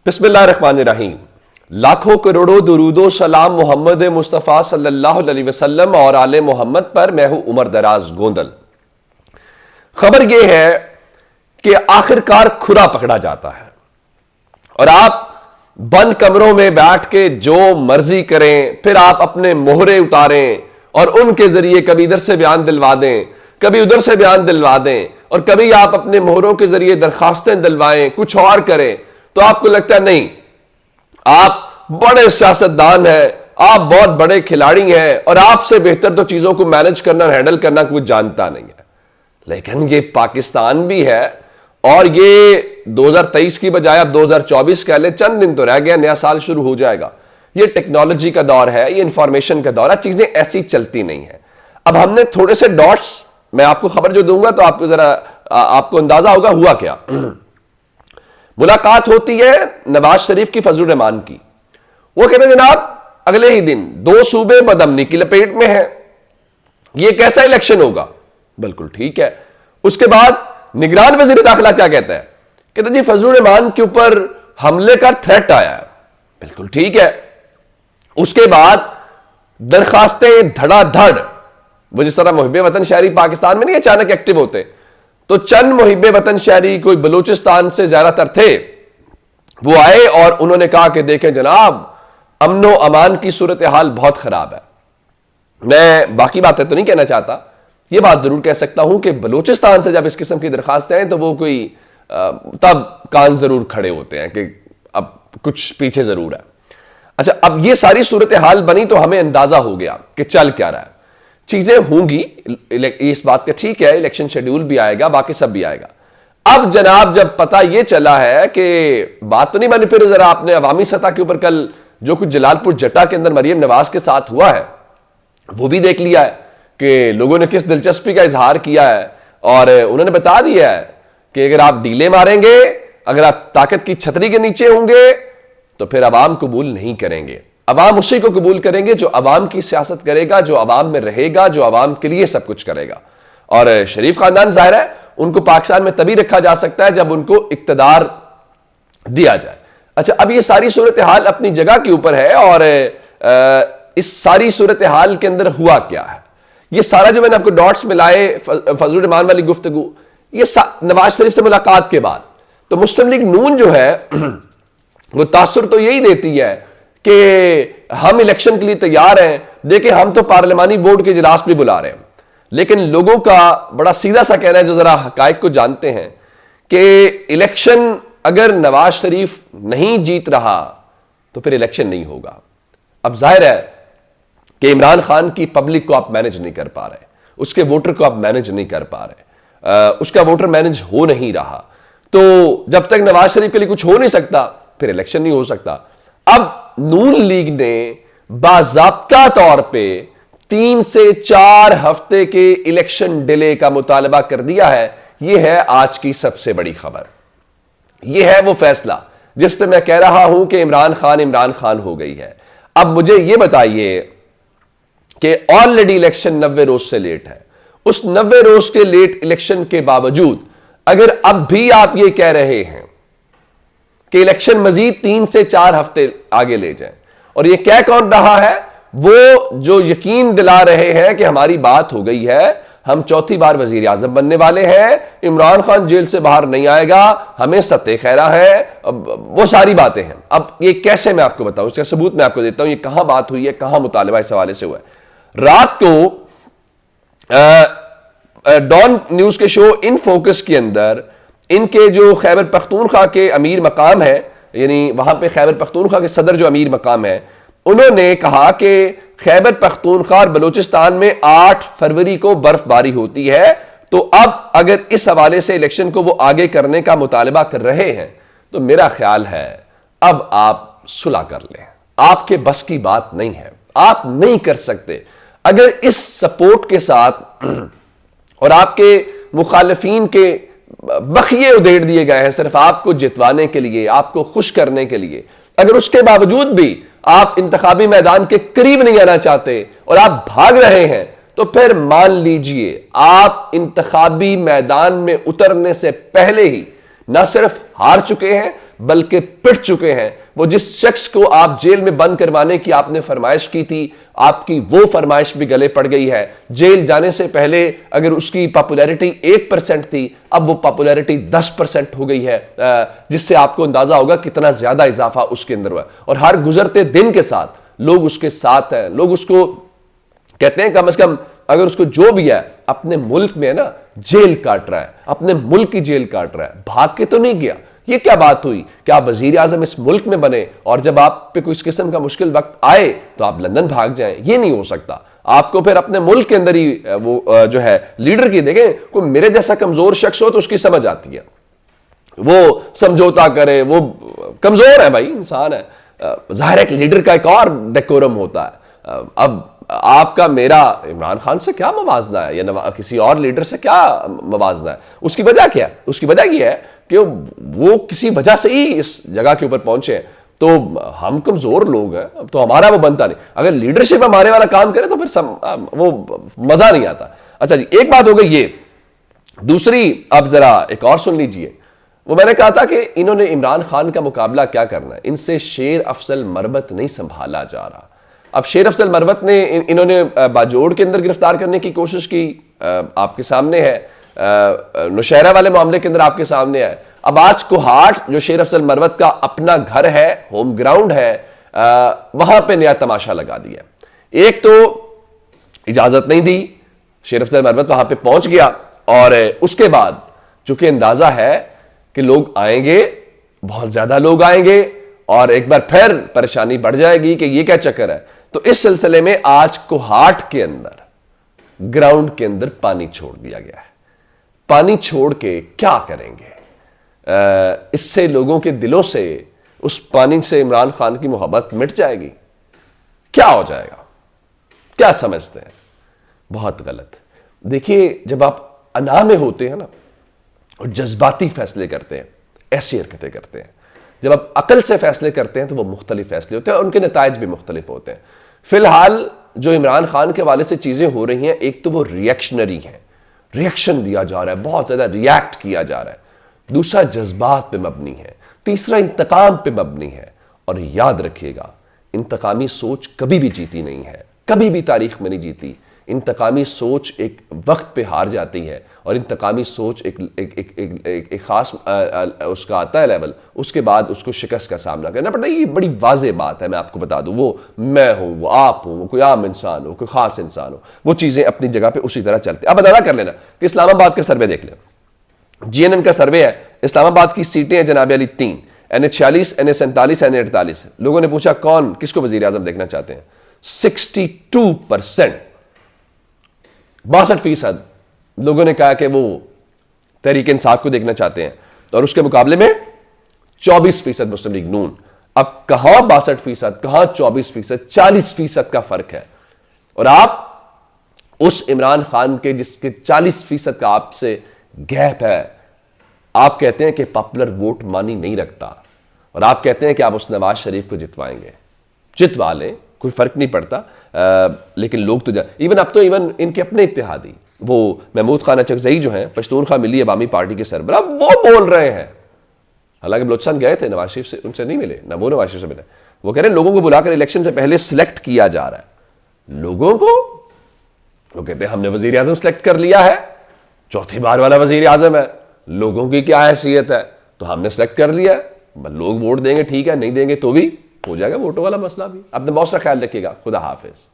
بسم اللہ الرحمن الرحیم۔ لاکھوں کروڑوں درود و سلام محمد مصطفیٰ صلی اللہ علیہ وسلم اور آل محمد پر۔ میں ہوں عمر دراز گوندل۔ خبر یہ ہے کہ آخرکار کھرا پکڑا جاتا ہے اور آپ بند کمروں میں بیٹھ کے جو مرضی کریں، پھر آپ اپنے مہرے اتاریں اور ان کے ذریعے کبھی ادھر سے بیان دلوا دیں، کبھی ادھر سے بیان دلوا دیں، اور کبھی آپ اپنے مہروں کے ذریعے درخواستیں دلوائیں، کچھ اور کریں، تو آپ کو لگتا ہے نہیں آپ بڑے سیاستدان ہیں، آپ بہت بڑے کھلاڑی ہیں اور آپ سے بہتر تو چیزوں کو مینج کرنا اور ہینڈل کرنا کوئی جانتا نہیں ہے۔ لیکن یہ پاکستان بھی ہے اور یہ 2023 کی بجائے اب 2024 کہہ لیں، چند دن تو رہ گیا، نیا سال شروع ہو جائے گا۔ یہ ٹیکنالوجی کا دور ہے، یہ انفارمیشن کا دور ہے، چیزیں ایسی چلتی نہیں ہیں۔ اب ہم نے تھوڑے سے ڈاٹس، میں آپ کو خبر جو دوں گا تو آپ کو اندازہ ہوگا ہوا کیا۔ ملاقات ہوتی ہے نواز شریف کی فضل الرحمان کی، وہ کہتے ہیں جناب اگلے ہی دن 2 صوبے بدامنی کی لپیٹ میں ہیں، یہ کیسا الیکشن ہوگا؟ بالکل ٹھیک ہے۔ اس کے بعد نگران وزیر داخلہ کیا کہتا ہے؟ کہتے ہیں جی فضل الرحمان کے اوپر حملے کا تھریٹ آیا ہے۔ بالکل ٹھیک ہے۔ اس کے بعد درخواستیں دھڑا دھڑ، وہ جس طرح محب وطن شہری پاکستان میں نہیں اچانک ایکٹیو ہوتے، تو چند محب وطن شہری کوئی بلوچستان سے زیادہ تر تھے، وہ آئے اور انہوں نے کہا کہ دیکھیں جناب امن و امان کی صورتحال بہت خراب ہے۔ میں باقی باتیں تو نہیں کہنا چاہتا، یہ بات ضرور کہہ سکتا ہوں کہ بلوچستان سے جب اس قسم کی درخواستیں ہیں تو وہ کوئی تب کان ضرور کھڑے ہوتے ہیں کہ اب کچھ پیچھے ضرور ہے۔ اچھا، اب یہ ساری صورتحال بنی تو ہمیں اندازہ ہو گیا کہ چل کیا رہا ہے، چیزیں ہوں گی، اس بات کا ٹھیک ہے، الیکشن شیڈیول بھی آئے گا، باقی سب بھی آئے گا۔ اب جناب جب پتہ یہ چلا ہے کہ بات تو نہیں بنی، پھر ذرا آپ نے عوامی سطح کے اوپر کل جو کچھ جلال پور جٹا کے اندر مریم نواز کے ساتھ ہوا ہے وہ بھی دیکھ لیا ہے کہ لوگوں نے کس دلچسپی کا اظہار کیا ہے، اور انہوں نے بتا دیا ہے کہ اگر آپ ڈیلے ماریں گے، اگر آپ طاقت کی چھتری کے نیچے ہوں گے تو پھر عوام قبول نہیں کریں گے۔ عوام اسی کو قبول کریں گے جو عوام کی سیاست کرے گا، جو عوام میں رہے گا، جو عوام کے لیے سب کچھ کرے گا۔ اور شریف خاندان ظاہر ہے ان کو پاکستان میں تبھی رکھا جا سکتا ہے جب ان کو اقتدار دیا جائے۔ اچھا، اب یہ ساری صورتحال اپنی جگہ کے اوپر ہے، اور اس ساری صورتحال کے اندر ہوا کیا ہے، یہ سارا جو میں نے آپ کو ڈاٹس ملائے فضل الرحمان والی گفتگو، یہ نواز شریف سے ملاقات کے بعد تو مسلم لیگ نون جو ہے وہ تاثر تو یہی دیتی ہے کہ ہم الیکشن کے لیے تیار ہیں، دیکھیں ہم تو پارلیمانی بورڈ کے اجلاس بھی بلا رہے ہیں، لیکن لوگوں کا بڑا سیدھا سا کہنا ہے جو ذرا حقائق کو جانتے ہیں کہ الیکشن اگر نواز شریف نہیں جیت رہا تو پھر الیکشن نہیں ہوگا۔ اب ظاہر ہے کہ عمران خان کی پبلک کو آپ مینج نہیں کر پا رہے، اس کے ووٹر کو آپ مینج نہیں کر پا رہے، اس کا ووٹر مینج ہو نہیں رہا، تو جب تک نواز شریف کے لیے کچھ ہو نہیں سکتا پھر الیکشن نہیں ہو سکتا۔ اب نون لیگ نے باضابطہ طور پہ 3 سے 4 ہفتے کے الیکشن ڈیلے کا مطالبہ کر دیا ہے۔ یہ ہے آج کی سب سے بڑی خبر، یہ ہے وہ فیصلہ جس پہ میں کہہ رہا ہوں کہ عمران خان ہو گئی ہے۔ اب مجھے یہ بتائیے کہ آلریڈی الیکشن 90 روز سے لیٹ ہے، اس 90 روز کے لیٹ الیکشن کے باوجود اگر اب بھی آپ یہ کہہ رہے ہیں کہ الیکشن مزید 3 سے 4 ہفتے آگے لے جائیں، اور یہ کہہ کون رہا ہے؟ وہ جو یقین دلا رہے ہیں کہ ہماری بات ہو گئی ہے، ہم 4تھی بار وزیر اعظم بننے والے ہیں، عمران خان جیل سے باہر نہیں آئے گا، ہمیں ستہ خیرہ ہے، وہ ساری باتیں ہیں۔ اب یہ کیسے میں آپ کو بتاؤں، اس کا ثبوت میں آپ کو دیتا ہوں، یہ کہاں بات ہوئی ہے، کہاں مطالبہ اس حوالے سے ہوا ہے۔ رات کو ڈان نیوز کے شو ان فوکس کے اندر ان کے جو خیبر پختونخوا کے امیر مقام ہے، یعنی وہاں پہ خیبر پختونخوا کے صدر جو امیر مقام ہے، انہوں نے کہا کہ خیبر پختونخوا اور بلوچستان میں 8 فروری کو برف باری ہوتی ہے، تو اب اگر اس حوالے سے الیکشن کو وہ آگے کرنے کا مطالبہ کر رہے ہیں تو میرا خیال ہے اب آپ صلح کر لیں، آپ کے بس کی بات نہیں ہے، آپ نہیں کر سکتے۔ اگر اس سپورٹ کے ساتھ اور آپ کے مخالفین کے بخیے ادھیڑ دیے گئے ہیں صرف آپ کو جتوانے کے لیے، آپ کو خوش کرنے کے لیے، اگر اس کے باوجود بھی آپ انتخابی میدان کے قریب نہیں آنا چاہتے اور آپ بھاگ رہے ہیں، تو پھر مان لیجئے آپ انتخابی میدان میں اترنے سے پہلے ہی نہ صرف ہار چکے ہیں بلکہ پٹ چکے ہیں. وہ جس شخص کو آپ جیل میں بند کروانے کی آپ نے فرمائش کی تھی, آپ کی وہ فرمائش بھی گلے پڑ گئی ہے. جیل جانے سے پہلے اگر اس کی پاپولیرٹی 1% تھی, اب وہ پاپولیرٹی 10% ہو گئی ہے, جس سے آپ کو اندازہ ہوگا کتنا زیادہ اضافہ اس کے اندر ہوا ہے. اور ہر گزرتے دن کے ساتھ لوگ اس کے ساتھ ہیں, لوگ اس کو کہتے ہیں کم از کم اگر اس کو جو بھی ہے اپنے ملک میں ہے نا جیل کاٹ رہا ہے, اپنے ملک کی جیل کاٹ رہا ہے, بھاگ کے تو نہیں گیا. یہ کیا بات ہوئی کہ آپ وزیر اعظم اس ملک میں بنے اور جب آپ پہ کوئی اس قسم کا مشکل وقت آئے تو آپ لندن بھاگ جائیں؟ یہ نہیں ہو سکتا. آپ کو پھر اپنے ملک کے اندر ہی وہ جو ہے لیڈر کی دیکھیں, کوئی میرے جیسا کمزور شخص ہو تو اس کی سمجھ آتی ہے, وہ سمجھوتا کرے, وہ کمزور ہے بھائی, انسان ہے. ظاہر ہے کہ لیڈر کا ایک اور ڈیکورم ہوتا ہے. اب آپ کا میرا عمران خان سے کیا موازنہ ہے یا کسی اور لیڈر سے کیا موازنہ ہے؟ اس کی وجہ کیا ہے؟ اس کی وجہ یہ ہے کہ وہ کسی وجہ سے ہی اس جگہ کے اوپر پہنچے ہیں. تو ہم کمزور لوگ ہیں, تو ہمارا وہ بنتا نہیں. اگر لیڈرشپ ہمارے والا کام کرے تو پھر وہ مزہ نہیں آتا. اچھا جی, ایک بات ہو گئی یہ. دوسری اب ذرا ایک اور سن لیجئے. وہ میں نے کہا تھا کہ انہوں نے عمران خان کا مقابلہ کیا کرنا ہے, ان سے شیر افضل مروت نہیں سنبھالا جا رہا. اب شیر افضل مروت نے انہوں نے باجوڑ کے اندر گرفتار کرنے کی کوشش کی, آپ کے سامنے ہے. نوشہرہ والے معاملے کے اندر آپ کے سامنے ہے. اب آج کوہاٹ جو شیر افضل مروت کا اپنا گھر ہے, ہوم گراؤنڈ ہے, وہاں پہ نیا تماشا لگا دیا. ایک تو اجازت نہیں دی, شیر افضل مروت وہاں پہ پہنچ گیا, اور اس کے بعد چونکہ اندازہ ہے کہ لوگ آئیں گے, بہت زیادہ لوگ آئیں گے, اور ایک بار پھر پریشانی بڑھ جائے گی کہ یہ کیا چکر ہے. تو اس سلسلے میں آج کوہاٹ کے اندر گراؤنڈ کے اندر پانی چھوڑ دیا گیا ہے. پانی چھوڑ کے کیا کریں گے؟ اس سے لوگوں کے دلوں سے, اس پانی سے عمران خان کی محبت مٹ جائے گی؟ کیا ہو جائے گا؟ کیا سمجھتے ہیں؟ بہت غلط. دیکھیے, جب آپ انا میں ہوتے ہیں نا اور جذباتی فیصلے کرتے ہیں, ایسی حرکتیں کرتے ہیں, جب آپ عقل سے فیصلے کرتے ہیں تو وہ مختلف فیصلے ہوتے ہیں اور ان کے نتائج بھی مختلف ہوتے ہیں. فی الحال جو عمران خان کے حوالے سے چیزیں ہو رہی ہیں, ایک تو وہ ریئیکشنری ہیں, ریئیکشن دیا جا رہا ہے, بہت زیادہ ریئیکٹ کیا جا رہا ہے. دوسرا جذبات پہ مبنی ہے. تیسرا انتقام پہ مبنی ہے. اور یاد رکھیے گا, انتقامی سوچ کبھی بھی جیتی نہیں ہے, کبھی بھی تاریخ میں نہیں جیتی. انتقامی سوچ ایک وقت پہ ہار جاتی ہے, اور انتقامی سوچ ایک خاص اس کا آتا ہے لیول, اس کے بعد اس کو شکست کا سامنا کرنا پڑتا ہے. یہ بڑی واضح بات ہے, میں آپ کو بتا دوں. وہ میں ہوں, وہ آپ ہوں, وہ کوئی عام انسان ہو, کوئی خاص انسان ہو, وہ چیزیں اپنی جگہ پہ اسی طرح چلتے. اب اندازہ کر لینا کہ اسلام آباد کا سروے دیکھ لیں, جی این ایم کا سروے ہے. اسلام آباد کی سیٹیں ہیں جناب علی 3, NH 46, NH 47, NH 48. لوگوں نے پوچھا کون کس کو وزیر اعظم دیکھنا چاہتے ہیں؟ 62%, 62% لوگوں نے کہا کہ وہ تحریک انصاف کو دیکھنا چاہتے ہیں, اور اس کے مقابلے میں 24% مسلم لیگ نون. اب کہاں 62%, کہاں 24%, 40% کا فرق ہے. اور آپ اس عمران خان کے جس کے 40% کا آپ سے گیپ ہے, آپ کہتے ہیں کہ پاپولر ووٹ مانی نہیں رکھتا, اور آپ کہتے ہیں کہ آپ اس نواز شریف کو جتوائیں گے. جتوا لیں, کوئی فرق نہیں پڑتا. لیکن لوگ تو ایون اب تو ایون ان کے اپنے اتحادی, وہ محمود خان اچکزئی جو ہیں, پشتونخوا ملی عوامی پارٹی کے سربراہ, وہ بول رہے ہیں, حالانکہ بلوچستان گئے تھے نواز شریف سے, ان سے نہیں ملے, نہ وہ نواز شریف سے ملے. وہ کہہ رہے ہیں لوگوں کو بلا کر الیکشن سے پہلے سلیکٹ کیا جا رہا ہے. لوگوں کو, وہ کہتے ہیں ہم نے وزیر اعظم سلیکٹ کر لیا ہے, چوتھی بار والا وزیر اعظم ہے, لوگوں کی کیا حیثیت ہے, تو ہم نے سلیکٹ کر لیا ہے, لوگ ووٹ دیں گے ٹھیک ہے, نہیں دیں گے تو بھی ہو جائے گا ووٹوں والا مسئلہ بھی. اپنا بہت سا خیال رکھیے گا. خدا حافظ.